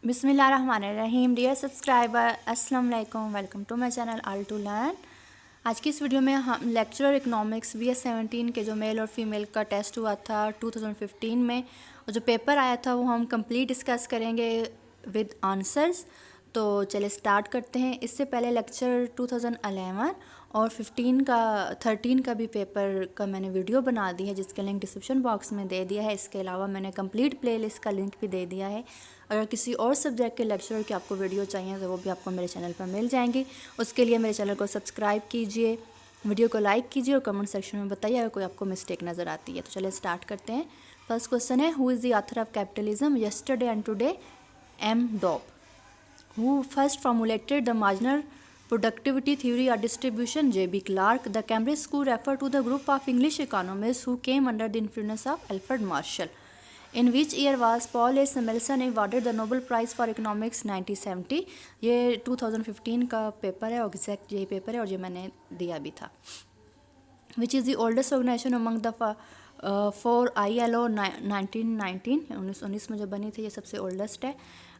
बिस्मिल्लाहिर्रहमानिर्रहीम। Dear subscriber, अस्सलाम वालेकुम, welcome to my channel all to learn. आज की इस वीडियो में हम लेक्चरर इकोनॉमिक्स BS17 के जो मेल और फीमेल का टेस्ट हुआ था 2015 में, और जो पेपर आया था वो हम कंप्लीट डिस्कस करेंगे विद आंसर्स। तो चलिए स्टार्ट करते हैं। इससे पहले लेक्चर 2011 और 13 का भी पेपर का मैंने वीडियो बना दी है, जिसका लिंक डिस्क्रिप्शन बॉक्स में दे दिया है। इसके अलावा मैंने कंप्लीट प्लेलिस्ट का लिंक भी दे दिया है। अगर किसी और सब्जेक्ट के लेक्चर की आपको वीडियो चाहिए तो वो भी आपको मेरे चैनल पर मिल जाएंगी। उसके लिए मेरे चैनल को सब्सक्राइब कीजिए, वीडियो को लाइक कीजिए और कमेंट सेक्शन में बताइए अगर कोई आपको मिस्टेक नज़र आती है। तो चलिए स्टार्ट करते हैं। फर्स्ट क्वेश्चन है, who is the author of capitalism yesterday and today? M Dobb. Who first formulated the marginal productivity theory or distribution? J.B. Clark. The Cambridge School referred to the group of English economists who came under the influence of Alfred Marshall. In which year was Paul A. Samuelson awarded the Nobel Prize for Economics 1970? ये 2015 का paper है, exact यही paper है और ये मैंने दिया भी था। Which is the oldest organization among the four? ILO 1919, 1919 में जो बनी थी, ये सबसे ओल्डेस्ट है।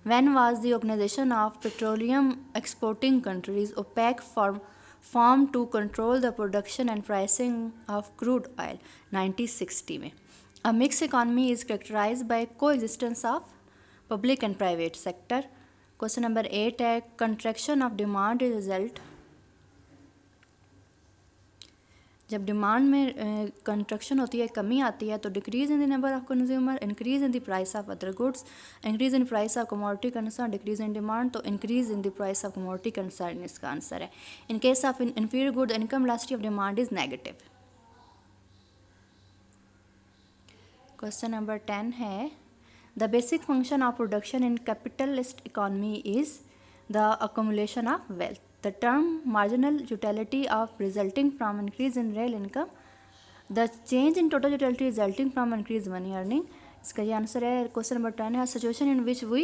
When was the Organization of Petroleum Exporting Countries OPEC formed to control the production and pricing of crude oil? 1960 में। A mixed economy is characterized by coexistence of public and private sector. Question number 8 है, contraction of demand is result जब demand में contraction होती है, कमी आती है, तो decrease in the number of consumer, increase in the price of other goods, increase in price of commodity concern, decrease in demand, तो increase in the price of commodity concern इसका answer है। In case of inferior good income velocity of demand is negative. Question number 10 है, the basic function of production in capitalist economy is the accumulation of wealth. The term marginal utility of resulting from increase in real income, the change in total utility resulting from increased money earning, इसका ये answer है। Question number 10 है, situation in which we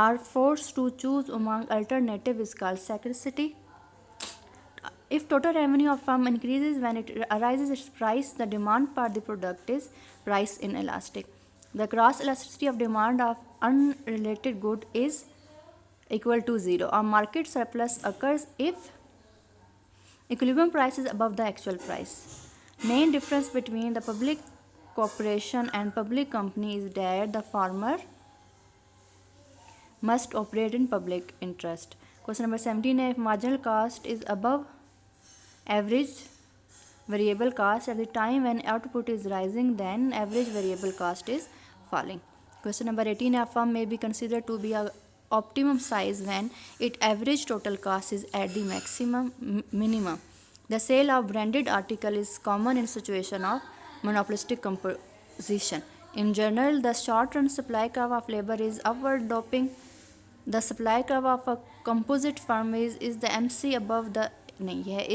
are forced to choose among alternative is called scarcity. If total revenue of firm increases when it arises its price, the demand for the product is price inelastic. The cross elasticity of demand of unrelated good is equal to 0. A market surplus occurs if equilibrium price is above the actual price. Main difference between the public corporation and public company is that the former must operate in public interest. Question number 17 है, if marginal cost is above average variable cost at the time when output is rising, then average variable cost is falling. Question number 18 है, a firm may be considered to be a optimum size when its average total cost is at the minimum. The sale of branded article is common in situation of monopolistic composition. In general, the short-run supply curve of labor is upward doping. The supply curve of a composite firm is the MC above the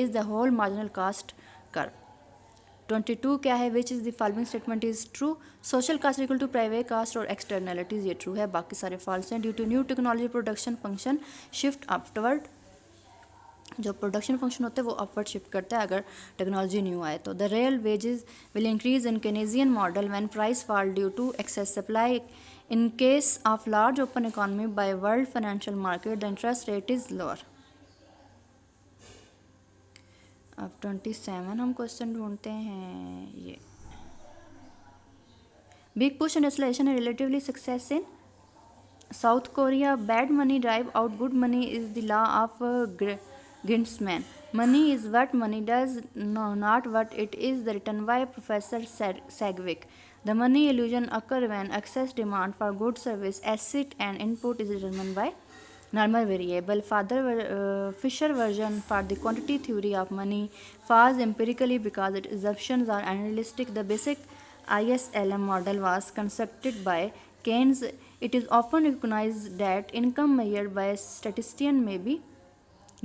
is the whole marginal cost curve. 22 क्या है, which is the following statement is true? Social cost equal to private cost और externalities, ये true है, बाकी सारे false हैं। Due to new technology production function shift upward, जो production function होता है वो अपवर्ड शिफ्ट करता है अगर टेक्नोलॉजी न्यू आए तो। The real wages will increase in Keynesian model when price fall due to excess supply. In case of large open economy by world financial market the interest rate is lower. अब 27 हम question ढूंढते हैं। ये big push industrialization है relatively success in South Korea. Bad money drive out good money is the law of Gintsman. Money is what money does, not what it is the written by professor Sidgwick. The money illusion occur when excess demand for good service asset and input is determined by normal variable. Fisher version for the quantity theory of money falls empirically because its assumptions are unrealistic. The basic ISLM model was constructed by Keynes. It is often recognized that income measured by a statistician may be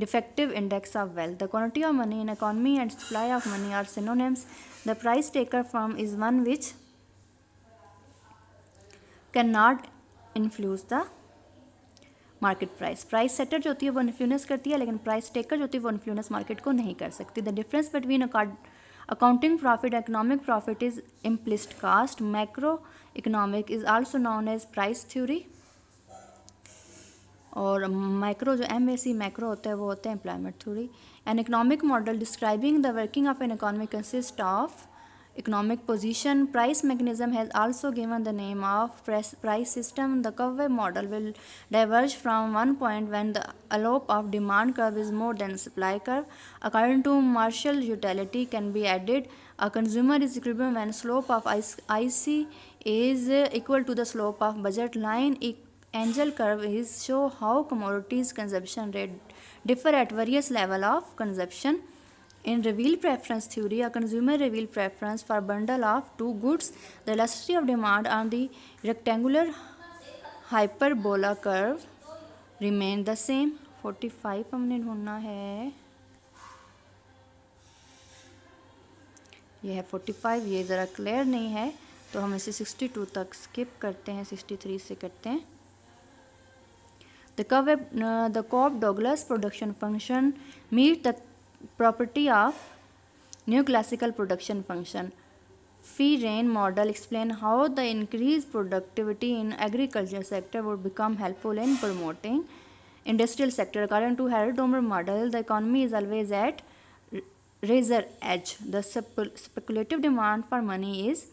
defective index of wealth. The quantity of money in economy and supply of money are synonyms. The price taker firm is one which cannot influence the market price setter जो होती है वो influence करती है, लेकिन price taker जो होती है वो इन्फ्लुएंस मार्केट को नहीं कर सकती। The difference between accounting profit economic profit is implicit cost. Macro economic is also known as price theory. और माइक्रो जो MAC मैक्रो होता है वो होता है employment theory. An economic model describing the working of an economy consist of economic position. Price mechanism has also given the name of price system. The curve model will diverge from one point when the slope of demand curve is more than supply curve. According to Marshall, utility can be added. A consumer is equilibrium when slope of IC is equal to the slope of budget line. Angel curve is show how commodities consumption rate differ at various level of consumption. In reveal preference theory, a consumer reveal preference for bundle of two goods. The elasticity of demand on the rectangular hyperbola curve remain the same. 45 हमने ढूंढना है, ये है 45, ये ज़रा clear नहीं है तो हम इसे 62 तक स्किप करते हैं, 63 से करते हैं। The Cobb-Douglas production function meet the property of neoclassical production function. Fee-Rain model explain how the increased productivity in agriculture sector would become helpful in promoting industrial sector. According to Harold Domer model, the economy is always at razor edge. The speculative demand for money is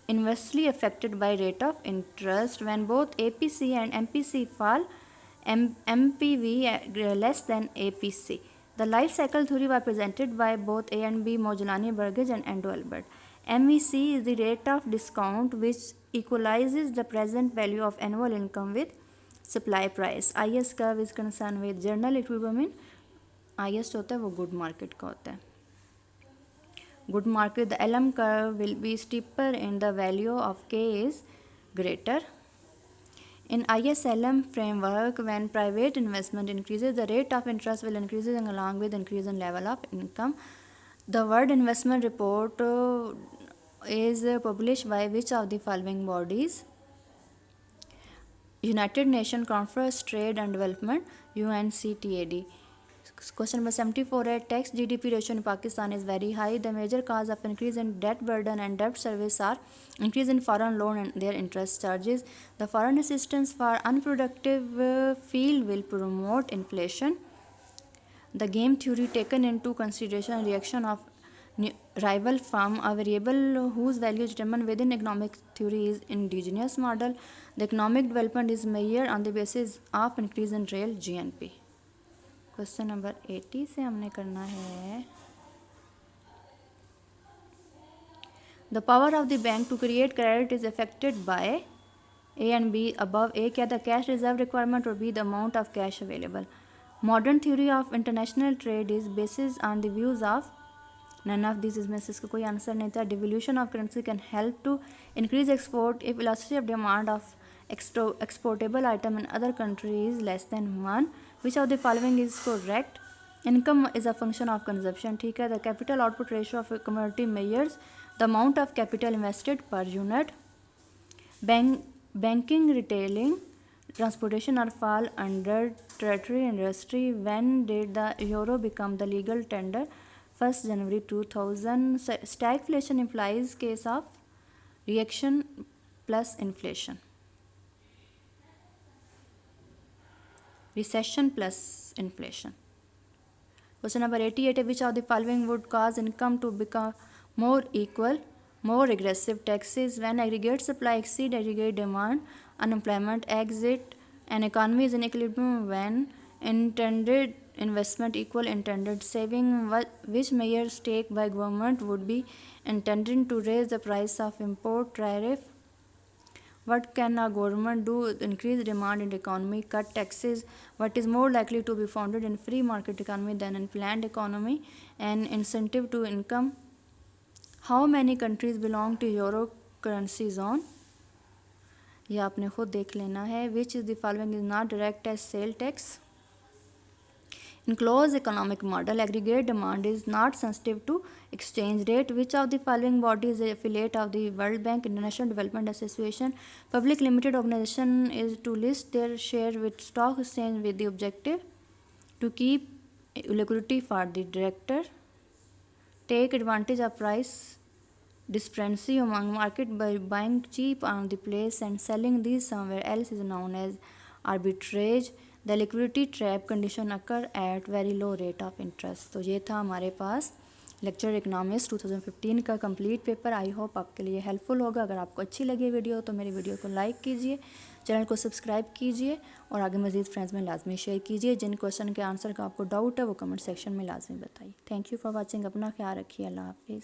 inversely affected by rate of interest. When both APC and MPC fall, MPV less than APC. The life cycle theory was presented by both A and B, Mojolani, Burgess, and Ando Albert. MEC is the rate of discount which equalizes the present value of annual income with supply price. IS curve is concerned with general equilibrium. IS होता है वो good market का होता है. Good market, the LM curve will be steeper in the value of K is greater. In ISLM framework, when private investment increases, the rate of interest will increase along with increase in level of income. The World Investment Report is published by which of the following bodies? United Nations Conference Trade and Development, UNCTAD. Question number 74 है, tax GDP ratio in Pakistan is very high. The major cause of increase in debt burden and debt service are increase in foreign loan and their interest charges. The foreign assistance for unproductive field will promote inflation. The game theory taken into consideration reaction of rival firm, a variable whose value is determined within economic theory is indigenous model. The economic development is measured on the basis of increase in real GNP. Question number 80 से हमने करना है, the power of the bank to create credit is affected by A and B above. A क्या the cash reserve requirement और B the amount of cash available. Modern theory of international trade is basis on the views of none of this. इसमें से इसका कोई answer नहीं था. Devolution of currency can help to increase export if elasticity of demand of exportable item in other countries less than 1. Which of the following is correct? Income is a function of consumption. ठीक है. The capital output ratio of a commodity measures the amount of capital invested per unit. Banking, retailing, transportation are fall under tertiary industry. When did the euro become the legal tender? 1st January 2000. Stagflation implies case of reaction plus inflation. Recession plus inflation. Question number 88. Which of the following would cause income to become more equal? More regressive taxes. When aggregate supply exceed aggregate demand, unemployment exit. An economy is in equilibrium when intended investment equal intended saving. Which measures taken by government would be intended to raise the price of import tariff? What can a government do to increase demand in the economy? Cut taxes. What is more likely to be founded in free market economy than in planned economy? An incentive to income. How many countries belong to euro currency zone? ये आपने खुद देख लेना है. Which is the following is not direct as sale tax? In closed economic model, aggregate demand is not sensitive to exchange rate. Which of the following bodies is affiliate of the World Bank, International Development Association? Public limited organization is to list their share with stock exchange with the objective to keep liquidity for the director. Take advantage of price disparity among market by buying cheap on the place and selling these somewhere else is known as arbitrage. The liquidity trap condition occur at very low rate of interest. तो ये था हमारे पास lecture economics 2015 का complete paper. I hope आपके लिए helpful होगा। अगर आपको अच्छी लगी वीडियो तो मेरी वीडियो को लाइक कीजिए, चैनल को सब्सक्राइब कीजिए और आगे मज़ीद फ्रेंड्स में लाजमी शेयर कीजिए। जिन क्वेश्चन के आंसर का आपको डाउट है वो कमेंट सेक्शन में लाजमी बताइए। Thank you for watching. अपना ख्याल रखिए। अल्लाह हाफिज़।